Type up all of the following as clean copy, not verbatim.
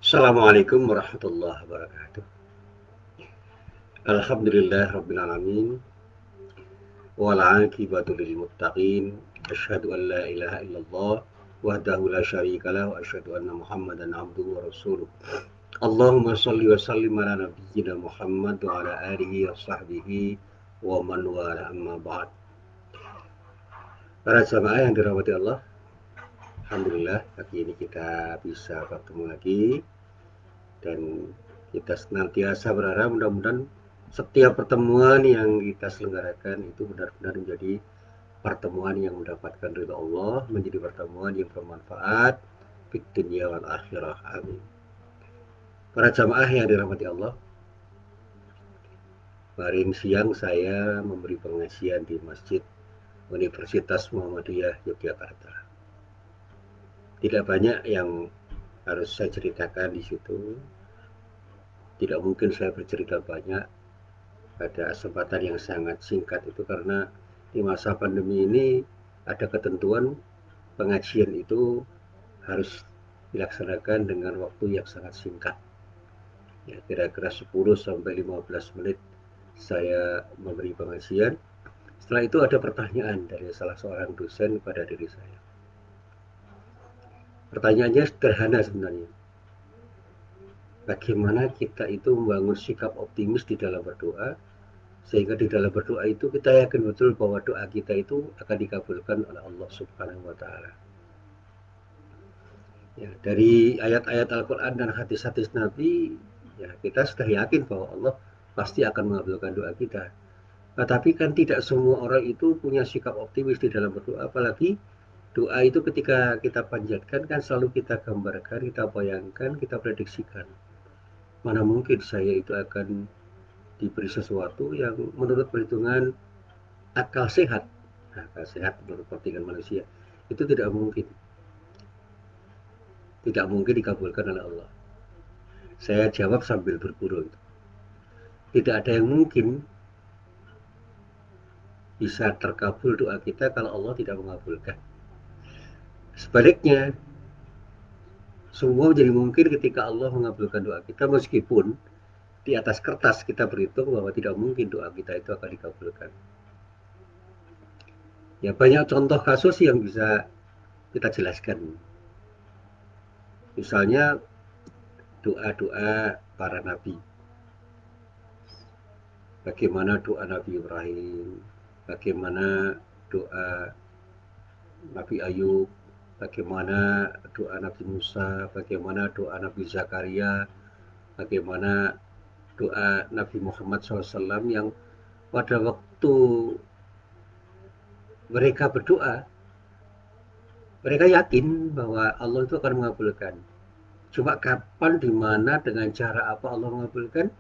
Assalamualaikum warahmatullahi wabarakatuh. Alhamdulillah rabbil alamin wal aqibatu lil muttaqin. Asyhadu an la ilaha illallah wahdahu la syarikalah wa asyhadu anna Muhammadan abduhu wa rasuluh. Allahumma shalli wa sallim ala nabiyyina Muhammad wa ala alihi wa sahbihi wa man wala amma ba'd. Para jamaah yang dirahmati Allah, alhamdulillah pagi ini kita bisa bertemu lagi dan kita senantiasa berharap mudah-mudahan setiap pertemuan yang kita selenggarakan itu benar-benar menjadi pertemuan yang mendapatkan ridha Allah, menjadi pertemuan yang bermanfaat di dunia wal akhirah. Amin. Para jamaah yang dirahmati Allah, kemarin siang saya memberi pengajian di Masjid Universitas Muhammadiyah Yogyakarta. Tidak banyak yang harus saya ceritakan di situ. Tidak mungkin saya bercerita banyak pada kesempatan yang sangat singkat itu karena di masa pandemi ini ada ketentuan pengajian itu harus dilaksanakan dengan waktu yang sangat singkat. Ya, kira-kira 10 sampai 15 menit saya memberi pengajian. Setelah itu ada pertanyaan dari salah seorang dosen kepada diri saya. Pertanyaannya sederhana sebenarnya. Bagaimana kita itu membangun sikap optimis di dalam berdoa sehingga di dalam berdoa itu kita yakin betul bahwa doa kita itu akan dikabulkan oleh Allah Subhanahu wa taala. Ya, dari ayat-ayat Al-Qur'an dan hadis-hadis Nabi, ya kita sudah yakin bahwa Allah pasti akan mengabulkan doa kita. Nah, tapi kan tidak semua orang itu punya sikap optimis di dalam berdoa, apalagi doa itu ketika kita panjatkan kan selalu kita gambarkan, kita bayangkan, kita prediksikan. Mana mungkin saya itu akan diberi sesuatu yang menurut perhitungan akal sehat. Nah, akal sehat menurut perhitungan manusia itu tidak mungkin dikabulkan oleh Allah. Saya jawab sambil bergurau. Tidak ada yang mungkin bisa terkabul doa kita kalau Allah tidak mengabulkan. Sebaliknya, semua menjadi mungkin ketika Allah mengabulkan doa kita meskipun di atas kertas kita berhitung bahwa tidak mungkin doa kita itu akan dikabulkan. Ya banyak contoh kasus yang bisa kita jelaskan. Misalnya doa-doa para nabi. Bagaimana doa Nabi Ibrahim, bagaimana doa Nabi Ayub, bagaimana doa Nabi Musa, bagaimana doa Nabi Zakaria, bagaimana doa Nabi Muhammad SAW yang pada waktu mereka berdoa, mereka yakin bahwa Allah itu akan mengabulkan. Cuma kapan, di mana, dengan cara apa Allah mengabulkan?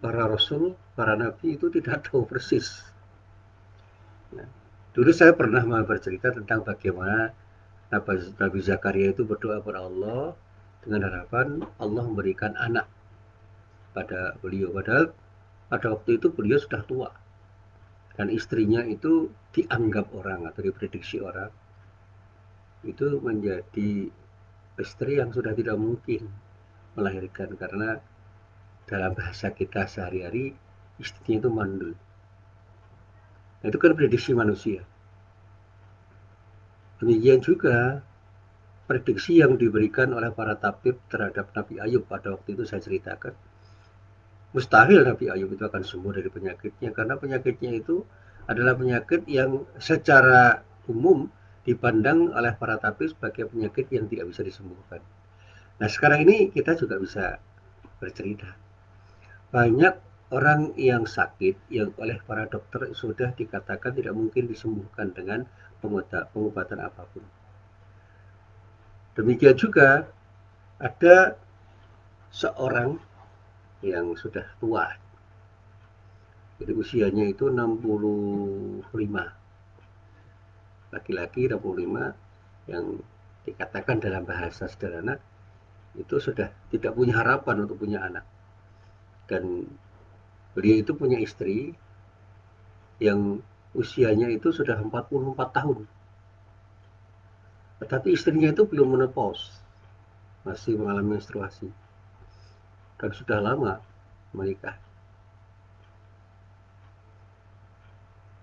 Para rasul, para nabi itu tidak tahu persis. Nah, dulu saya pernah bercerita tentang bagaimana Nabi Zakaria itu berdoa kepada Allah dengan harapan Allah memberikan anak pada beliau. Padahal pada waktu itu beliau sudah tua dan istrinya itu dianggap orang atau diprediksi orang itu menjadi istri yang sudah tidak mungkin melahirkan karena dalam bahasa kita sehari-hari istrinya itu mandul. Nah, itu kan prediksi manusia. Demikian juga prediksi yang diberikan oleh para tabib terhadap Nabi Ayub pada waktu itu saya ceritakan. Mustahil Nabi Ayub itu akan sembuh dari penyakitnya karena penyakitnya itu adalah penyakit yang secara umum dipandang oleh para tabib sebagai penyakit yang tidak bisa disembuhkan. Nah, sekarang ini kita juga bisa bercerita. Banyak orang yang sakit yang oleh para dokter sudah dikatakan tidak mungkin disembuhkan dengan pengobatan apapun. Demikian juga ada seorang yang sudah tua. Jadi usianya itu 65. Laki-laki 65 yang dikatakan dalam bahasa sederhana itu sudah tidak punya harapan untuk punya anak. Dan beliau itu punya istri yang usianya itu sudah 44 tahun. Tetapi istrinya itu belum menopause. masih mengalami menstruasi dan sudah lama menikah.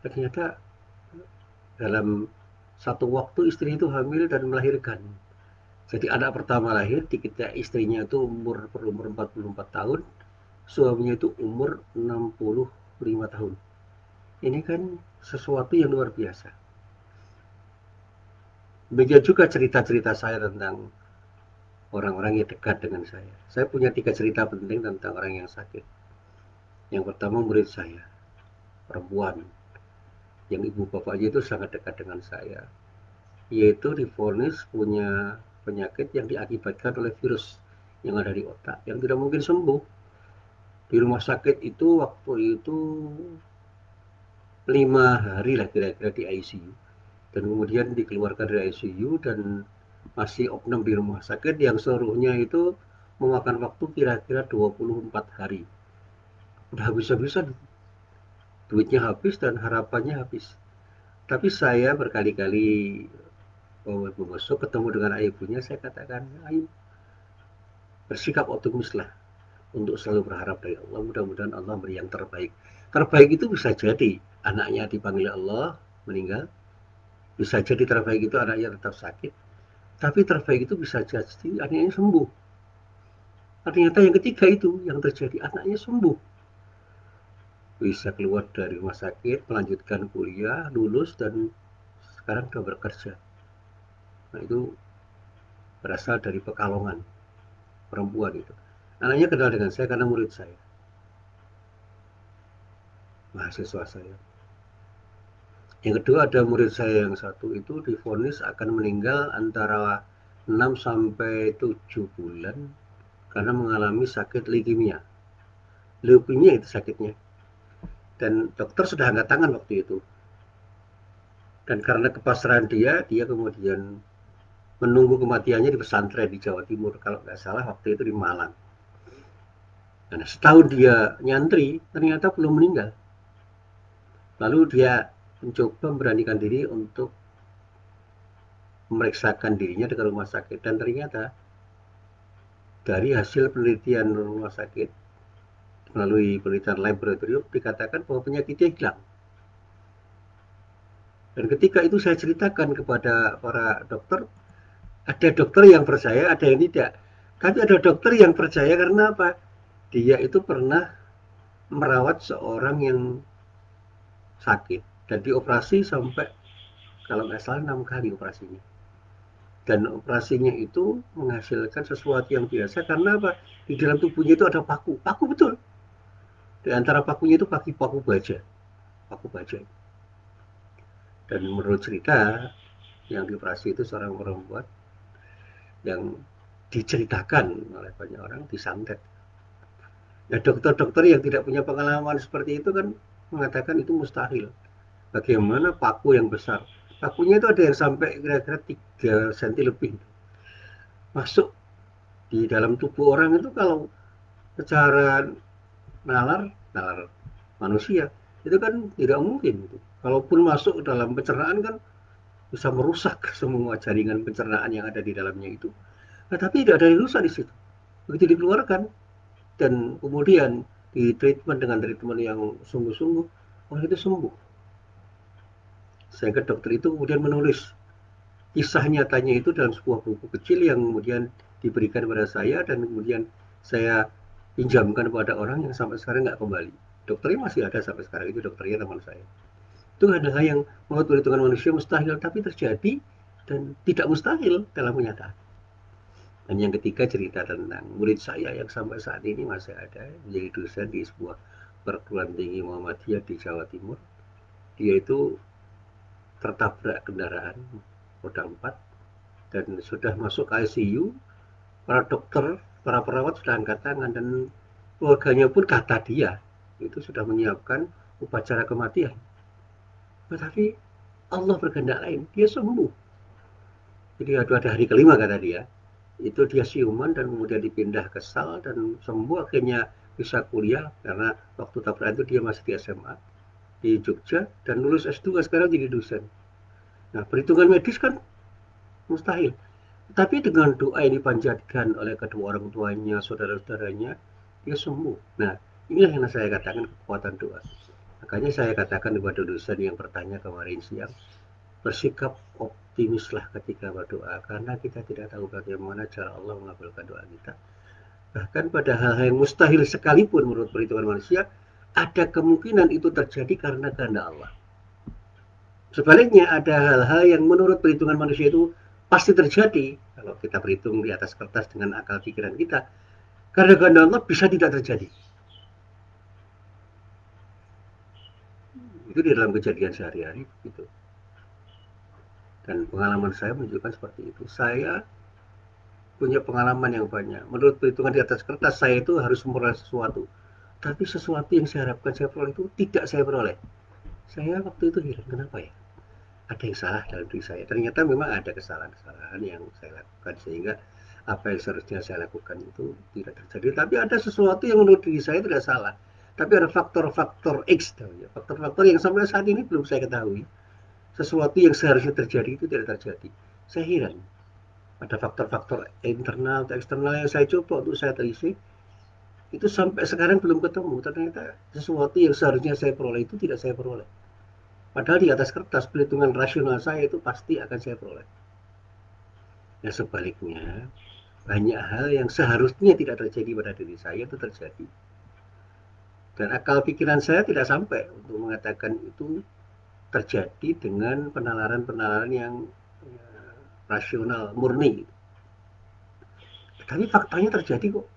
Ternyata dalam satu waktu istri itu hamil dan melahirkan. Jadi anak pertama lahir ketika istrinya itu berumur 44 tahun, suaminya itu umur 65 tahun. Ini kan sesuatu yang luar biasa. Begitu juga cerita-cerita saya tentang orang-orang yang dekat dengan saya. Saya punya 3 cerita penting tentang orang yang sakit. Yang pertama murid saya, perempuan, yang ibu bapaknya itu sangat dekat dengan saya. Yaitu divonis punya penyakit yang diakibatkan oleh virus yang ada di otak, yang tidak mungkin sembuh. Di rumah sakit itu waktu itu 5 hari lah kira-kira di ICU. Dan kemudian dikeluarkan dari ICU dan masih opnam di rumah sakit yang seluruhnya itu memakan waktu kira-kira 24 hari. Udah habis-habisan, duitnya habis dan harapannya habis. Tapi saya berkali-kali besok ketemu dengan ibunya, saya katakan, ayo bersikap optimislah untuk selalu berharap dari Allah. Mudah-mudahan Allah beri yang terbaik. Terbaik itu bisa jadi anaknya dipanggil Allah meninggal, bisa jadi terbaik itu anaknya tetap sakit, tapi terbaik itu bisa jadi anaknya sembuh. Ternyata yang ketiga itu yang terjadi, anaknya sembuh, bisa keluar dari rumah sakit, melanjutkan kuliah, lulus, dan sekarang sudah bekerja. Nah itu berasal dari Pekalongan, perempuan itu. Anaknya kenal dengan saya karena murid saya, mahasiswa saya. Yang kedua ada murid saya yang satu itu divonis akan meninggal antara 6 sampai 7 bulan karena mengalami sakit leukemia. Leukemia itu sakitnya. Dan dokter sudah angkat tangan waktu itu. Dan karena kepasrahan dia kemudian menunggu kematiannya di pesantren di Jawa Timur. Kalau nggak salah waktu itu di Malang. Nah, setahun dia nyantri, ternyata belum meninggal. Lalu dia mencoba memberanikan diri untuk memeriksakan dirinya ke rumah sakit. Dan ternyata dari hasil penelitian rumah sakit melalui penelitian laboratorium dikatakan bahwa penyakitnya hilang. Dan ketika itu saya ceritakan kepada para dokter, ada dokter yang percaya, ada yang tidak. Tapi ada dokter yang percaya karena apa? Dia itu pernah merawat seorang yang sakit dan dioperasi sampai kalau nggak salah 6 kali operasinya. Dan operasinya itu menghasilkan sesuatu yang biasa karena apa? Di dalam tubuhnya itu ada paku, paku betul. Di antara pakunya itu paku baja, paku baja. Dan menurut cerita yang dioperasi itu seorang perempuan yang diceritakan oleh banyak orang disantet. Nah, dokter-dokter yang tidak punya pengalaman seperti itu kan mengatakan itu mustahil. Bagaimana paku yang besar? Pakunya itu ada yang sampai kira-kira 3 cm lebih. Masuk di dalam tubuh orang itu kalau secara nalar manusia itu kan tidak mungkin. Kalaupun masuk dalam pencernaan kan bisa merusak semua jaringan pencernaan yang ada di dalamnya itu. Nah, tapi tidak ada yang rusak di situ. Begitu dikeluarkan dan kemudian di treatment dengan treatment yang sungguh-sungguh, orang itu sembuh. Sehingga dokter itu kemudian menulis kisah nyatanya itu dalam sebuah buku kecil yang kemudian diberikan kepada saya dan kemudian saya pinjamkan kepada orang yang sampai sekarang nggak kembali. Dokternya masih ada sampai sekarang, itu dokternya teman saya. Itu adalah yang menurut perhitungan manusia mustahil tapi terjadi dan tidak mustahil dalam kenyataan. Dan yang ketiga cerita tentang murid saya yang sampai saat ini masih ada menjadi dosen di sebuah perguruan tinggi Muhammadiyah di Jawa Timur. Dia itu tertabrak kendaraan roda 4 dan sudah masuk ke ICU. Para dokter, para perawat sudah angkat tangan dan keluarganya pun kata dia itu sudah menyiapkan upacara kematian. Tetapi Allah berkehendak lain, dia sembuh. Jadi ada hari kelima kata dia, itu dia siuman dan kemudian dipindah ke SAL dan sembuh akhirnya bisa kuliah karena waktu tabrakan itu dia masih di SMA di Jogja dan lulus S2 sekarang jadi dosen. Nah perhitungan medis kan mustahil. Tapi dengan doa yang dipanjatkan oleh kedua orang tuanya, saudara-saudaranya, dia sembuh. Nah, inilah yang saya katakan kekuatan doa. Makanya saya katakan kepada dosen yang bertanya kemarin siang, bersikap optimislah ketika berdoa, karena kita tidak tahu bagaimana cara Allah mengabulkan doa kita. Bahkan pada hal-hal yang mustahil sekalipun menurut perhitungan manusia, ada kemungkinan itu terjadi karena kehendak Allah. Sebaliknya ada hal-hal yang menurut perhitungan manusia itu pasti terjadi kalau kita berhitung di atas kertas dengan akal pikiran kita. Karena kehendak Allah bisa tidak terjadi. Itu di dalam kejadian sehari-hari gitu. Dan pengalaman saya menunjukkan seperti itu. Saya punya pengalaman yang banyak. Menurut perhitungan di atas kertas saya itu harus memperoleh sesuatu. Tapi sesuatu yang saya harapkan saya peroleh itu tidak saya peroleh. Saya waktu itu heran, kenapa ya? Ada yang salah dalam diri saya. Ternyata memang ada kesalahan-kesalahan yang saya lakukan sehingga apa yang seharusnya saya lakukan itu tidak terjadi. Tapi ada sesuatu yang menurut diri saya tidak salah. Tapi ada faktor-faktor X, faktor-faktor yang sampai saat ini belum saya ketahui. Sesuatu yang seharusnya terjadi itu tidak terjadi. Saya heran. Ada faktor-faktor internal atau eksternal yang saya coba untuk saya telisik, itu sampai sekarang belum ketemu. Ternyata sesuatu yang seharusnya saya peroleh itu tidak saya peroleh. Padahal di atas kertas perhitungan rasional saya itu pasti akan saya peroleh. Nah sebaliknya, banyak hal yang seharusnya tidak terjadi pada diri saya itu terjadi. Dan akal pikiran saya tidak sampai untuk mengatakan itu terjadi dengan penalaran-penalaran yang rasional, murni. Tapi faktanya terjadi kok.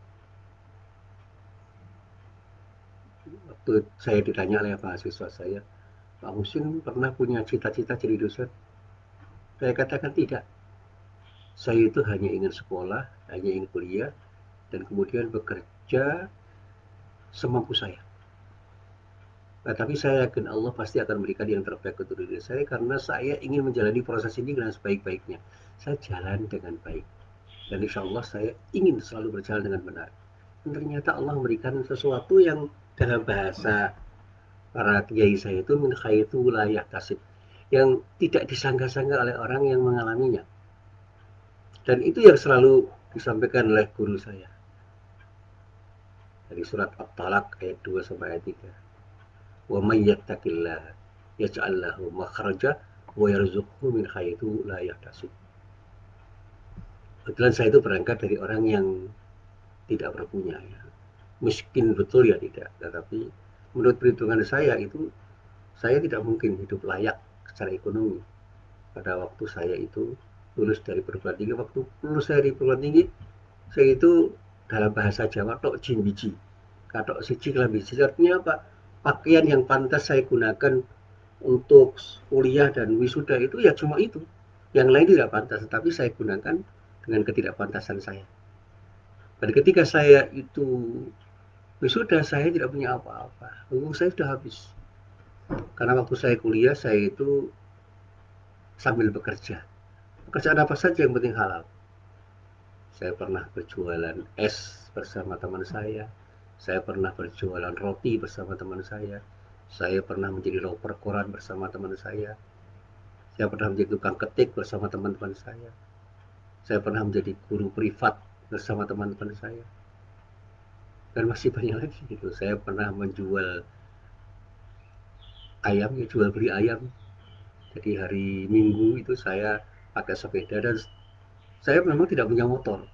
Waktu saya ditanya oleh mahasiswa saya, Pak Musin pernah punya cita-cita jadi dosen? Saya katakan tidak. Saya itu hanya ingin sekolah, hanya ingin kuliah, dan kemudian bekerja semampu saya. Nah, tapi saya yakin Allah pasti akan memberikan yang terbaik untuk diri saya karena saya ingin menjalani proses ini dengan sebaik-baiknya. Saya jalan dengan baik. Dan insya Allah saya ingin selalu berjalan dengan benar. Dan ternyata Allah memberikan sesuatu yang dalam bahasa para kiai saya itu min khaitu wilayah tasib. Yang tidak disangka-sangka oleh orang yang mengalaminya. Dan itu yang selalu disampaikan oleh guru saya. Dari surat At-Talaq ayat 2 sampai ayat 3. Wa may yattaqillaha yaj'al lahu makhraja wa yarzuqhu min haitsu la yahtasib. Kebetulan saya itu berangkat dari orang yang tidak berpunya ya. Miskin betul ya tidak, tetapi menurut perhitungan saya itu saya tidak mungkin hidup layak secara ekonomi. Pada waktu saya itu lulus dari perguruan tinggi, waktu lulus dari perguruan tinggi, saya itu dalam bahasa Jawa tok jimbiji. Katok siji kelambi siji artinya apa? Pakaian yang pantas saya gunakan untuk kuliah dan wisuda itu ya cuma itu. Yang lain tidak pantas, tetapi saya gunakan dengan ketidakpantasan saya. Pada ketika saya itu wisuda, saya tidak punya apa-apa. Uang saya sudah habis. Karena waktu saya kuliah, saya itu sambil bekerja. Pekerjaan apa saja yang penting halal. Saya pernah berjualan es bersama teman saya. Saya pernah berjualan roti bersama teman saya. Saya pernah menjadi loper koran bersama teman saya. Saya pernah menjadi tukang ketik bersama teman-teman saya. Saya pernah menjadi guru privat bersama teman-teman saya. Dan masih banyak lagi gitu. Saya pernah menjual ayam, ya jual beli ayam. Jadi hari Minggu itu saya pakai sepeda dan saya memang tidak punya motor.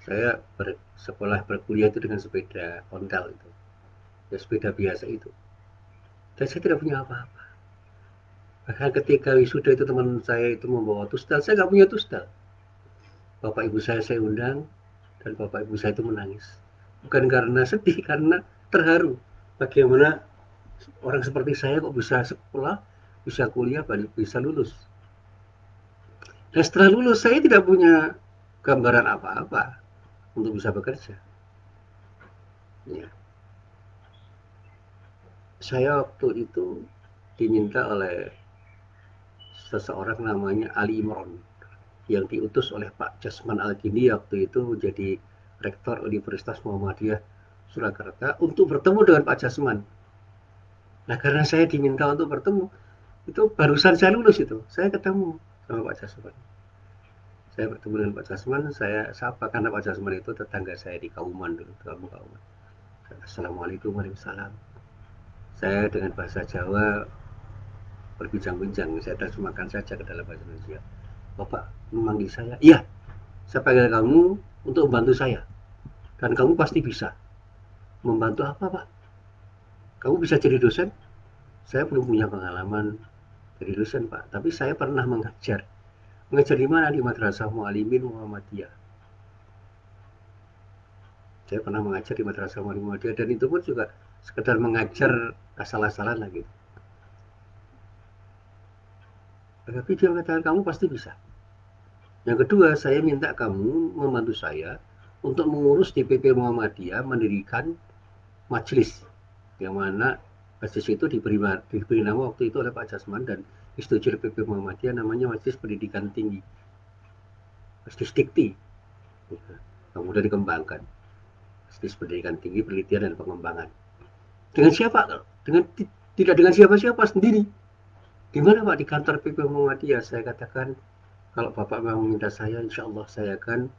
Saya bersekolah berkuliah itu dengan sepeda ontel itu. Ya sepeda biasa itu. Dan saya tidak punya apa-apa. Bahkan ketika wisuda itu teman saya itu membawa tustal, saya nggak punya tustal. Bapak ibu saya undang dan bapak ibu saya itu menangis. Bukan karena sedih, karena terharu. Bagaimana orang seperti saya kok bisa sekolah, bisa kuliah, bisa lulus. Dan setelah lulus saya tidak punya gambaran apa-apa untuk bisa bekerja. Ya. Saya waktu itu diminta oleh seseorang namanya Ali Imron yang diutus oleh Pak Jasman Al-Kindi waktu itu menjadi rektor Universitas Muhammadiyah Surakarta untuk bertemu dengan Pak Jasman. Nah karena saya diminta untuk bertemu, itu barusan saya lulus itu, saya ketemu sama Pak Jasman. Saya bertemu dengan Pak Jasman, saya sapa karena Pak Jasman itu tetangga saya di Kauman dulu, kamu Kauman. Assalamualaikum warahmatullahi wabarakatuh. Saya dengan bahasa Jawa berbincang-bincang, saya terjemahkan saja ke dalam bahasa Indonesia. Bapak memanggil saya, iya, saya panggil kamu untuk membantu saya, dan kamu pasti bisa. Membantu apa, Pak? Kamu bisa jadi dosen? Saya belum punya pengalaman jadi dosen, Pak, tapi saya pernah mengajar. Mengajar di mana? Di Madrasah Mu'alimin Muhammadiyah. Saya pernah mengajar di Madrasah Mu'alimin Muhammadiyah, dan itu pun juga sekedar mengajar asal-asalan lah gitu. Tetapi dia mengatakan kamu pasti bisa. Yang kedua, saya minta kamu membantu saya untuk mengurus DPP Muhammadiyah mendirikan majelis, yang mana majelis itu diberi nama waktu itu oleh Pak Jasman dan disetujui oleh PP Muhammadiyah, namanya Majelis Pendidikan Tinggi, Majelis Dikti. Kemudian dikembangkan Majelis Pendidikan Tinggi, Penelitian dan Pengembangan. Dengan siapa? Dengan tidak dengan siapa-siapa, sendiri. Di mana, Pak? Di kantor PP Muhammadiyah. Saya katakan, kalau Bapak memang meminta saya, insya Allah saya akan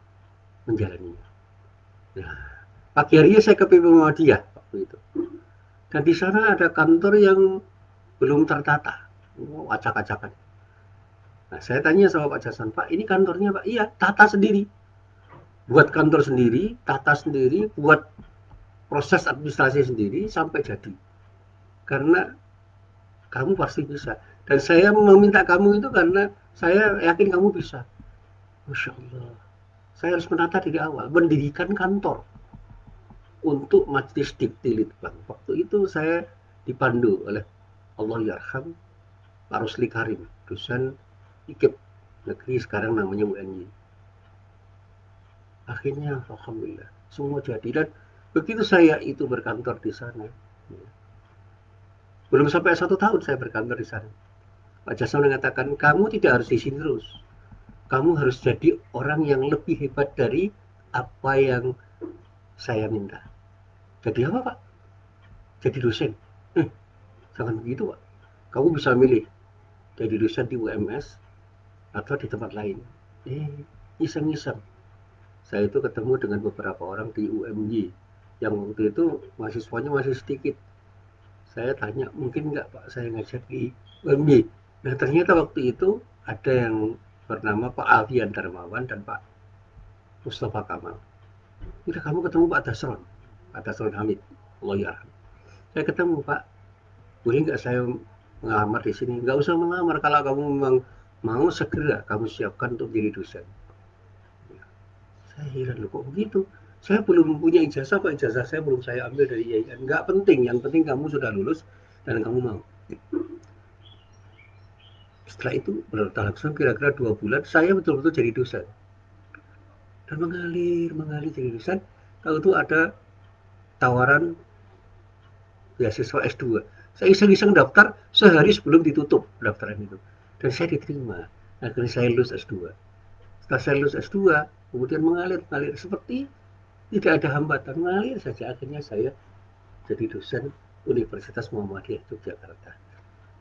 menjalaninya. Nah, pagi harinya saya ke PP Muhammadiyah waktu itu. Dan di sana ada kantor yang belum tertata, acak-acakan. Nah, saya tanya sama Pak Jason, Pak, ini kantornya, Pak? Iya, tata sendiri. Buat kantor sendiri, tata sendiri, buat proses administrasi sendiri sampai jadi. Karena kamu pasti bisa. Dan saya meminta kamu itu karena saya yakin kamu bisa. Masya Allah. Saya harus menata dari awal, mendirikan kantor untuk Majelis Dikti Litbang. Waktu itu saya dipandu oleh Allah Yarham Pak Rusli Karim, dosen IKIP negeri, sekarang namanya UNY. Akhirnya alhamdulillah semua jadi, dan begitu saya itu berkantor di sana, belum sampai 1 tahun saya berkantor di sana, Pak Jasa mengatakan kamu tidak harus di sini terus, kamu harus jadi orang yang lebih hebat dari apa yang saya minta. Jadi apa, Pak? Jadi dosen. Jangan begitu, Pak, kamu bisa milih jadi dosen di UMS atau di tempat lain. Iseng-iseng saya itu ketemu dengan beberapa orang di UMY yang waktu itu mahasiswanya masih sedikit. Saya tanya, mungkin nggak Pak saya ngajar di UMY? Nah, ternyata waktu itu ada yang bernama Pak Alfian Darmawan dan Pak Mustafa Kamal. Udah, kamu ketemu Pak Dasron Hamid, Allah ya. Saya ketemu, Pak, boleh nggak saya mengalamar di sini? Nggak usah mengalamar, kalau kamu memang mau segera kamu siapkan untuk jadi dosen. Saya heran, loh kok begitu? Saya belum punya ijazah, kok ijazah saya belum saya ambil dari IAIN. Nggak penting, yang penting kamu sudah lulus dan kamu mau. Setelah itu berlangsung kira-kira 2 bulan, saya betul-betul jadi dosen. Dan mengalir jadi dosen. Tahu itu ada tawaran beasiswa S2. Saya iseng-iseng daftar sehari sebelum ditutup pendaftaran itu. Dan saya diterima. Akhirnya saya lulus S2. Setelah saya lulus S2, kemudian mengalir seperti tidak ada hambatan, mengalir saja. Akhirnya saya jadi dosen Universitas Muhammadiyah Yogyakarta.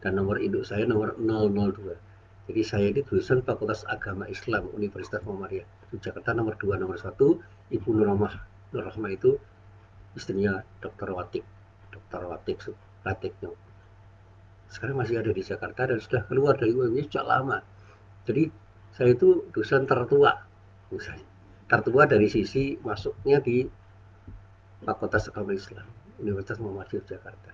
Dan nomor induk saya nomor 002. Jadi saya ini dosen Fakultas Agama Islam Universitas Muhammadiyah Yogyakarta nomor 2, nomor 1 Ibu Nurrahmah. Nurrahmah itu istrinya Dr. Watik. Dr. Watik Pratikno. Sekarang masih ada di Jakarta dan sudah keluar dari UMY sejak lama. Jadi saya itu dosen tertua, misalnya. Tertua dari sisi masuknya di Fakultas Agama Islam Universitas Muhammadiyah Jakarta.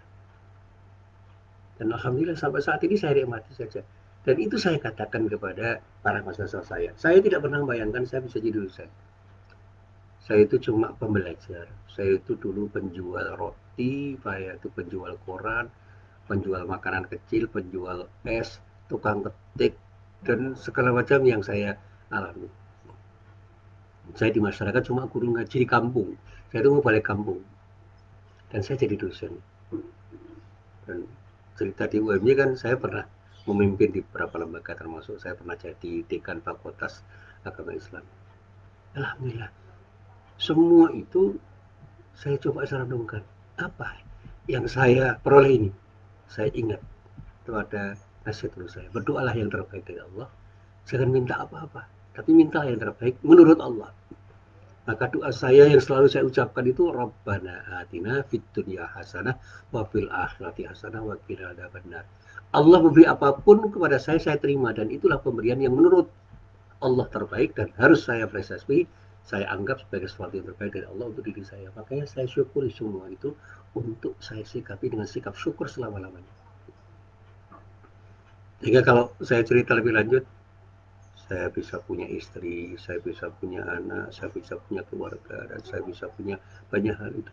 Dan alhamdulillah sampai saat ini saya nikmati saja. Dan itu saya katakan kepada para mahasiswa saya. Saya tidak pernah membayangkan saya bisa jadi dosen. Saya itu cuma pembelajar. Saya itu dulu penjual roti, saya itu penjual koran, penjual makanan kecil, penjual es, tukang ketik, dan segala macam yang saya alami. Saya di masyarakat cuma guru ngaji di kampung. Saya itu mau balik kampung. Dan saya jadi dosen. Dan cerita di UMY kan saya pernah memimpin di beberapa lembaga, termasuk saya pernah jadi dekan Fakultas Agama Islam. Alhamdulillah. Semua itu saya coba renungkan. Apa yang saya peroleh ini? Saya ingat itu ada nasihat dulu saya. Berdoalah yang terbaik dari Allah. Jangan minta apa-apa. tapi minta yang terbaik menurut Allah. Maka doa saya yang selalu saya ucapkan itu Rabbana atina fid dunya hasanah wa fil akhirati hasanah wa qina adzabannar. Allah memberi apapun kepada saya terima, dan itulah pemberian yang menurut Allah terbaik dan harus saya apresiasi, saya anggap sebagai sesuatu yang terbaik dari Allah untuk diri saya. Makanya saya syukuri semua itu untuk saya sikapi dengan sikap syukur selama-lamanya. Sehingga kalau saya cerita lebih lanjut, saya bisa punya istri, saya bisa punya anak, saya bisa punya keluarga, dan saya bisa punya banyak hal itu.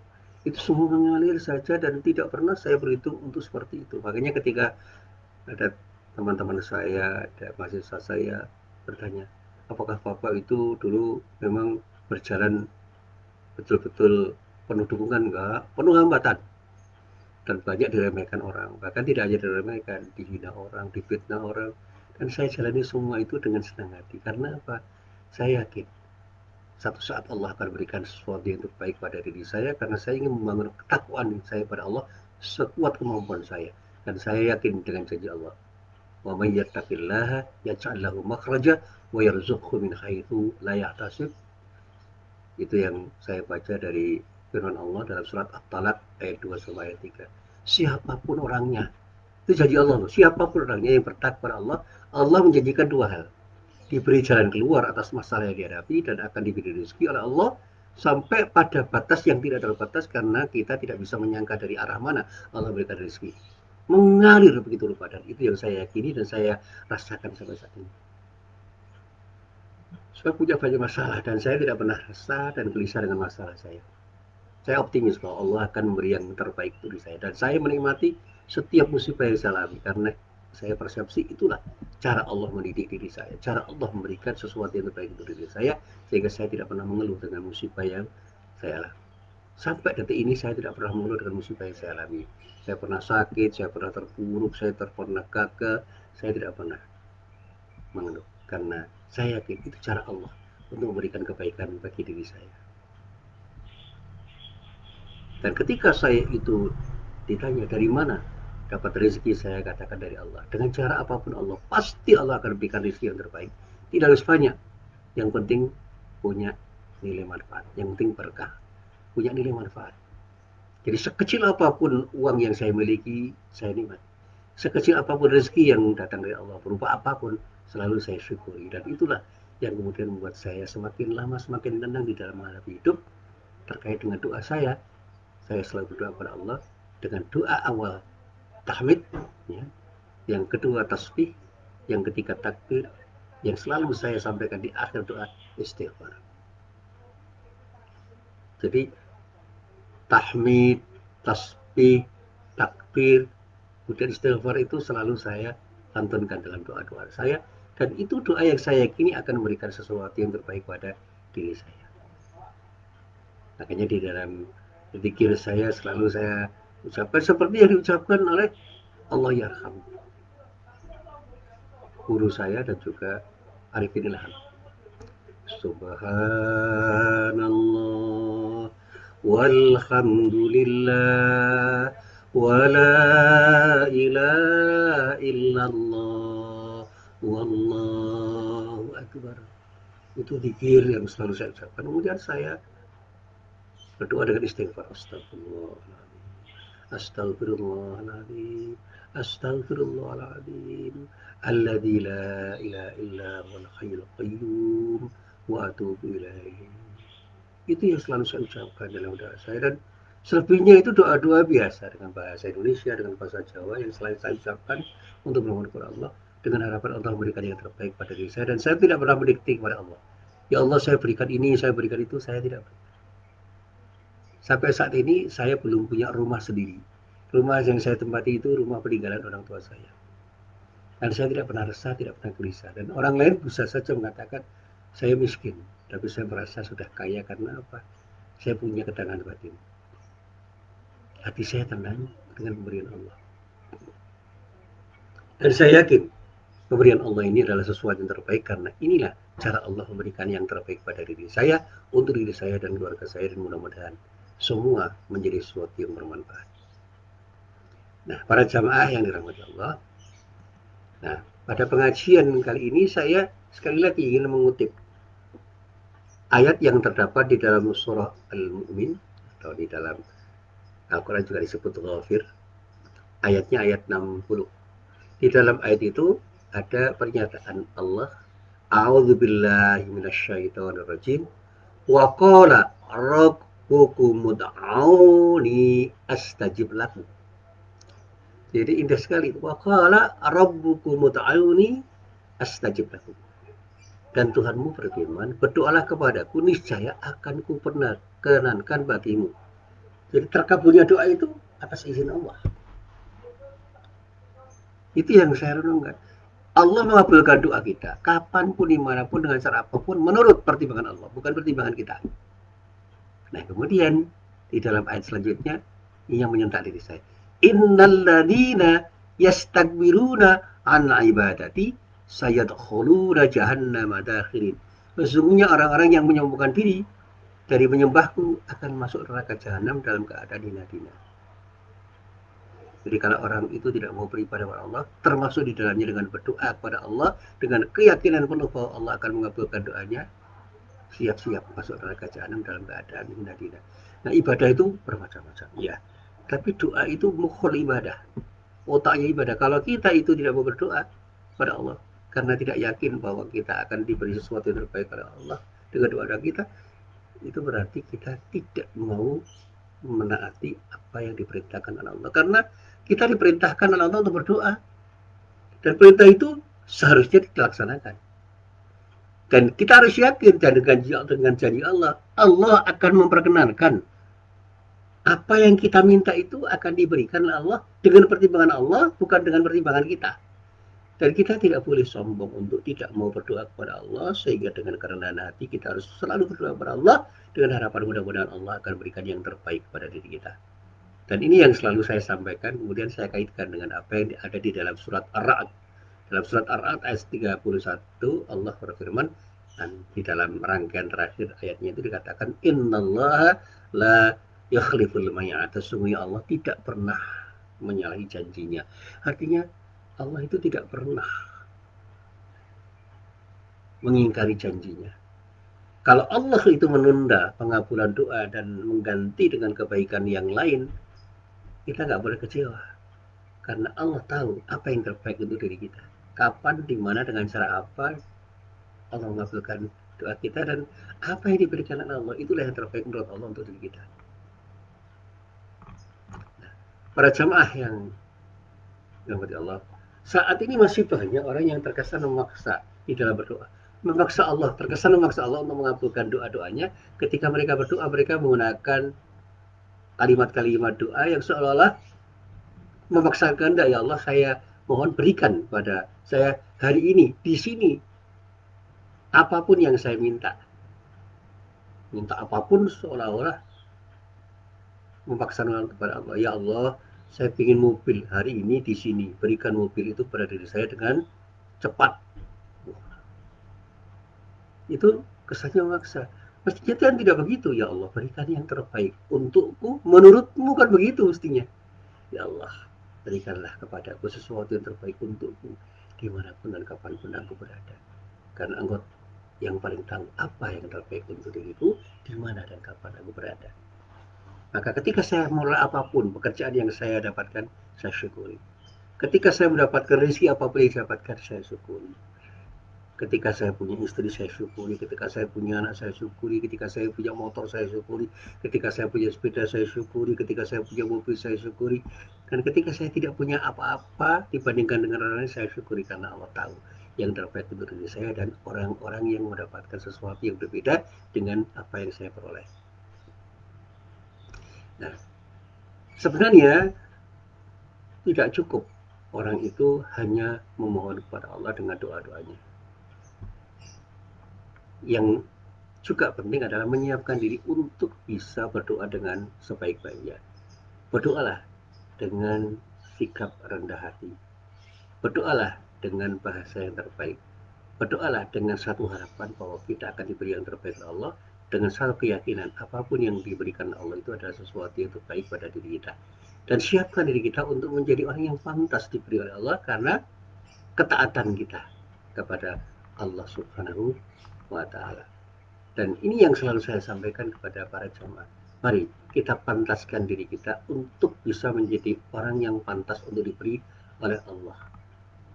Itu semua mengalir saja dan tidak pernah saya berhitung untuk seperti itu. Makanya ketika ada teman-teman saya, ada mahasiswa saya bertanya, apakah Bapak itu dulu memang berjalan betul-betul penuh dukungan? Enggak, penuh hambatan dan banyak diremehkan orang, bahkan tidak hanya diremehkan, dihina orang, difitnah orang, dan saya jalani semua itu dengan senang hati. Karena apa? Saya yakin satu saat Allah akan berikan sesuatu yang terbaik pada diri saya, karena saya ingin membangun ketakwaan saya pada Allah sekuat kemampuan saya. Dan saya yakin dengan janji Allah, wa may yattaqillaha yaj'al lahu makhraja wa yarzuqhu min haitsu la yahtasib. Itu yang saya baca dari firman Allah dalam surat At-Talaq ayat 2 sampai ayat 3. Siapapun orangnya, itu janji Allah loh, siapapun orangnya yang bertakwa kepada Allah, Allah menjanjikan dua hal. Diberi jalan keluar atas masalah yang dihadapi dan akan diberi rezeki oleh Allah sampai pada batas yang tidak terbatas, karena kita tidak bisa menyangka dari arah mana Allah berikan rezeki. Mengalir begitu rupa, dan itu yang saya yakini dan saya rasakan sampai saat ini. Saya punya banyak masalah dan saya tidak pernah resah dan gelisah dengan masalah saya. Saya optimis bahwa Allah akan memberi yang terbaik untuk saya, dan saya menikmati setiap musibah yang saya alami, karena saya persepsi itulah cara Allah mendidik diri saya, cara Allah memberikan sesuatu yang terbaik untuk diri saya, sehingga saya tidak pernah mengeluh dengan musibah yang saya alami. Sampai detik ini saya tidak pernah mengeluh dengan musibah yang saya alami. Saya pernah sakit, saya pernah terpuruk, saya pernah gagal, saya tidak pernah mengeluh, karena saya yakin itu cara Allah untuk memberikan kebaikan bagi diri saya. Dan ketika saya itu ditanya dari mana dapat rezeki, saya katakan dari Allah. Dengan cara apapun Allah, pasti Allah akan berikan rezeki yang terbaik. Tidak harus banyak, yang penting punya nilai manfaat, yang penting berkah, punya nilai manfaat. Jadi sekecil apapun uang yang saya miliki, saya nikmat. Sekecil apapun rezeki yang datang dari Allah, berupa apapun, selalu saya syukuri. Dan itulah yang kemudian membuat saya semakin lama semakin tenang di dalam menghadapi hidup. Terkait dengan doa saya selalu berdoa kepada Allah dengan doa awal tahmid, ya. Yang kedua tasbih, yang ketiga takbir, yang selalu saya sampaikan di akhir doa istighfar. Jadi tahmid, tasbih, takbir, kemudian istighfar itu selalu saya lantunkan dalam doa-doa saya, dan itu doa yang saya yakini akan memberikan sesuatu yang terbaik pada diri saya. Makanya di dalam zikir saya selalu saya ucapkan seperti yang diucapkan oleh Allah Yarham, guru saya dan juga Arifin Ilham. Subhanallah walhamdulillah wa la ilaha illallah wallahu akbar. Itu zikir yang selalu saya ucapkan. Kemudian saya berdoa dengan istighfar. Astagfirullahaladzim, astagfirullahaladzim, astagfirullahaladzim, alladzi la ilaha illa huwal hayyul qayyum wa atubu ilaihi. Itu yang selalu saya ucapkan dalam doa saya, dan selebihnya itu doa-doa biasa dengan bahasa Indonesia, dengan bahasa Jawa yang selalu saya ucapkan untuk memohon kepada Allah, dengan harapan Allah memberikan yang terbaik pada diri saya. Dan saya tidak pernah mendikte kepada Allah, ya Allah saya berikan ini, saya berikan itu, saya tidak. Sampai saat ini saya belum punya rumah sendiri. Rumah yang saya tempati itu rumah peninggalan orang tua saya. Dan saya tidak pernah resah, tidak pernah gelisah. Dan orang lain bisa saja mengatakan saya miskin, tapi saya merasa sudah kaya. Karena apa? Saya punya ketenangan batin. Hati saya tenang dengan pemberian Allah. Dan saya yakin pemberian Allah ini adalah sesuatu yang terbaik, karena inilah cara Allah memberikan yang terbaik pada diri saya, untuk diri saya dan keluarga saya, dan mudah-mudahan semua menjadi sesuatu yang bermanfaat. Nah, para jamaah yang dirahmati Allah, nah, Pada pengajian kali ini saya sekali lagi ingin mengutip ayat yang terdapat di dalam surah Al-Mu'min atau di dalam Al-Quran juga disebut Ghafir, ayatnya ayat 60. Di dalam ayat itu ada pernyataan Allah, A'udzubillahi minasyaitonirrajim, wa qala rabbukum ud'auni astajib lakum. Jadi indah sekali. Wa qala rabbukum ud'auni astajib lakum. Dan Tuhanmu berfirman, berdoalah kepadaku, niscaya akan kuperkenankan bagimu. Jadi terkabulnya doa itu atas izin Allah. Itu yang saya renungkan. Allah mengabulkan doa kita, kapanpun, dimanapun, dengan cara apapun, menurut pertimbangan Allah, bukan pertimbangan kita. Nah, kemudian di dalam ayat selanjutnya, ini yang menyentak diri saya. Innalladzina yastakbiruna an ibadati sayadkhuluna jahannama dakhirin. Sesungguhnya orang-orang yang menyombongkan diri dari menyembahku akan masuk neraka jahanam dalam keadaan hina-hina. Jadi kalau orang itu tidak mau beribadah kepada Allah, termasuk di dalamnya dengan berdoa kepada Allah, dengan keyakinan penuh bahwa Allah akan mengabulkan doanya, siap-siap masuk neraka jahanam dalam keadaan hina-hina. Nah, ibadah itu bermacam-macam, ya. Tapi doa itu mukhul ibadah, otaknya ibadah. Kalau kita itu tidak mau berdoa kepada Allah, karena tidak yakin bahwa kita akan diberi sesuatu yang terbaik oleh Allah dengan doa kita, itu berarti kita tidak mau menaati apa yang diperintahkan oleh Allah. Karena kita diperintahkan oleh Allah untuk berdoa, dan perintah itu seharusnya dilaksanakan. Dan kita harus yakin dengan janji Allah, Allah akan memperkenankan apa yang kita minta itu akan diberikan oleh Allah dengan pertimbangan Allah, bukan dengan pertimbangan kita. Dan kita tidak boleh sombong untuk tidak mau berdoa kepada Allah, sehingga dengan kerendahan hati kita harus selalu berdoa kepada Allah dengan harapan mudah-mudahan Allah akan berikan yang terbaik pada diri kita. Dan ini yang selalu saya sampaikan, kemudian saya kaitkan dengan apa yang ada di dalam surat Ar-Ra'd. Dalam surat Ar-Ra'd ayat 31, Allah berfirman, dan di dalam rangkaian terakhir ayatnya itu dikatakan, innallaha la yakhliful mi'ad. Sesungguhnya Allah tidak pernah menyalahi janjinya. Artinya Allah itu tidak pernah mengingkari janjinya. Kalau Allah itu menunda pengabulan doa dan mengganti dengan kebaikan yang lain, kita nggak boleh kecewa. Karena Allah tahu apa yang terbaik untuk diri kita. Kapan, di mana, dengan cara apa Allah mengabulkan doa kita, dan apa yang diberikan oleh Allah itulah yang terbaik menurut Allah untuk diri kita. Nah, para jamaah yang dirahmati Allah, saat ini masih banyak orang yang terkesan memaksa di dalam berdoa. Memaksa Allah, terkesan memaksa Allah untuk mengabulkan doa-doanya. Ketika mereka berdoa, mereka menggunakan kalimat-kalimat doa yang seolah-olah memaksakan, ya Allah, saya mohon berikan pada saya hari ini, di sini, apapun yang saya minta. Minta apapun seolah-olah memaksakan kepada Allah. Ya Allah, saya ingin mobil hari ini di sini. Berikan mobil itu pada diri saya dengan cepat. Itu kesannya memaksa. Mestinya kan tidak begitu. Ya Allah, berikan yang terbaik untukku. Menurutmu kan begitu mestinya. Ya Allah, berikanlah kepadaku sesuatu yang terbaik untukku, dimanapun dan kapanpun aku berada. Karena Engkau yang paling tahu apa yang terbaik untuk diriku, di mana dan kapan aku berada. Maka ketika saya mulai apapun pekerjaan yang saya dapatkan, saya syukuri. Ketika saya mendapatkan rezeki apapun yang saya dapatkan, saya syukuri. Ketika saya punya istri, saya syukuri. Ketika saya punya anak, saya syukuri. Ketika saya punya motor, saya syukuri. Ketika saya punya sepeda, saya syukuri. Ketika saya punya mobil, saya syukuri. Dan ketika saya tidak punya apa-apa dibandingkan dengan orang lain, saya syukuri karena Allah tahu yang terbaik untuk diri saya dan orang-orang yang mendapatkan sesuatu yang berbeda dengan apa yang saya peroleh. Nah, sebenarnya tidak cukup orang itu hanya memohon kepada Allah dengan doa-doanya. Yang juga penting adalah menyiapkan diri untuk bisa berdoa dengan sebaik-baiknya. Berdoalah dengan sikap rendah hati. Berdoalah dengan bahasa yang terbaik. Berdoalah dengan satu harapan bahwa kita akan diberi yang terbaik oleh Allah, dengan satu keyakinan apapun yang diberikan Allah itu adalah sesuatu yang terbaik pada diri kita. Dan siapkan diri kita untuk menjadi orang yang pantas diberi oleh Allah, karena ketaatan kita kepada Allah Subhanahu wa Ta'ala. Dan ini yang selalu saya sampaikan kepada para jemaah. Mari kita pantaskan diri kita untuk bisa menjadi orang yang pantas untuk diberi oleh Allah.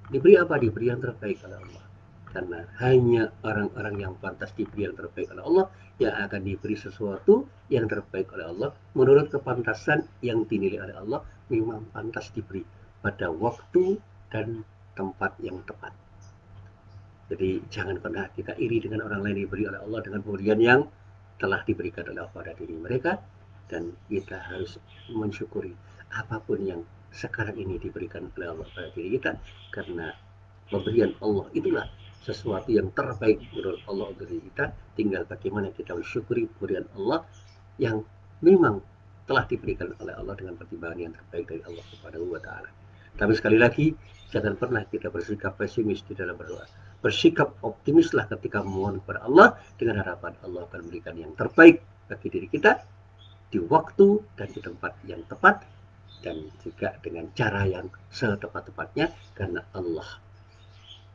Diberi apa? Diberi yang terbaik oleh Allah. Karena hanya orang-orang yang pantas diberi yang terbaik oleh Allah yang akan diberi sesuatu yang terbaik oleh Allah menurut kepantasan yang dinilai oleh Allah memang pantas diberi pada waktu dan tempat yang tepat. Jadi jangan pernah kita iri dengan orang lain diberi oleh Allah dengan pemberian yang telah diberikan oleh Allah pada diri mereka, dan kita harus mensyukuri apapun yang sekarang ini diberikan oleh Allah pada diri kita, karena pemberian Allah itulah sesuatu yang terbaik menurut Allah untuk diri kita. Tinggal bagaimana kita mensyukuri pemberian Allah yang memang telah diberikan oleh Allah dengan pertimbangan yang terbaik dari Allah Subhanahu wa Ta'ala. Tapi sekali lagi, jangan pernah kita bersikap pesimis di dalam berdoa. Bersikap optimislah ketika memohon kepada Allah dengan harapan Allah akan memberikan yang terbaik bagi diri kita di waktu dan di tempat yang tepat, dan juga dengan cara yang setepat-tepatnya, karena Allah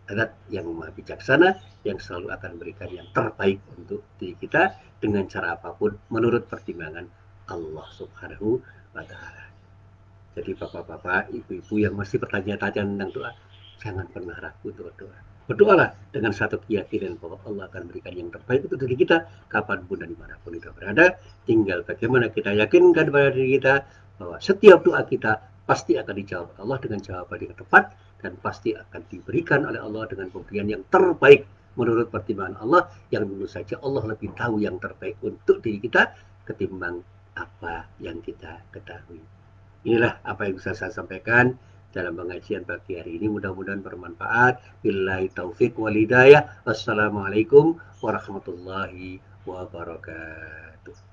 adalah yang maha bijaksana yang selalu akan memberikan yang terbaik untuk diri kita dengan cara apapun menurut pertimbangan Allah Subhanahu wa Ta'ala. Jadi bapak-bapak, ibu-ibu yang masih bertanya-tanya tentang doa, jangan pernah ragu untuk berdoa. Berdoalah dengan satu keyakinan bahwa Allah akan berikan yang terbaik untuk diri kita kapanpun dan dimanapun kita berada. Tinggal bagaimana kita yakinkan pada diri kita bahwa setiap doa kita pasti akan dijawab Allah dengan jawaban yang tepat, dan pasti akan diberikan oleh Allah dengan pemberian yang terbaik menurut pertimbangan Allah, yang tentu saja Allah lebih tahu yang terbaik untuk diri kita ketimbang apa yang kita ketahui. Inilah apa yang bisa saya sampaikan dalam pengajian pagi hari ini. Mudah-mudahan bermanfaat. Billahi taufik wal hidayah. Wassalamualaikum warahmatullahi wabarakatuh.